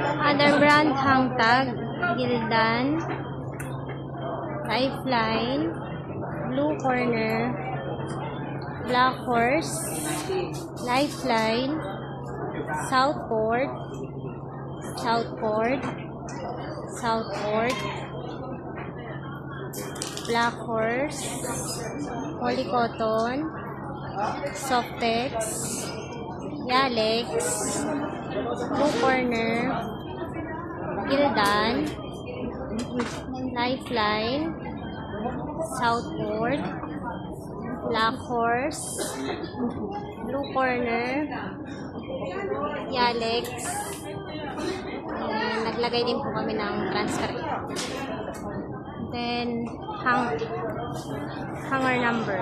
Other brand, Hangtag, Gildan, Lifeline, Blue Corner, Black Horse, Lifeline, Southport, Black Horse, Polycotton, Softex, Yalex, Blue Corner, Gildan, Lifeline, Southport, Black Horse, Blue Corner, Yalex, and naglagay din po kami ng transfer. Then, hanger number.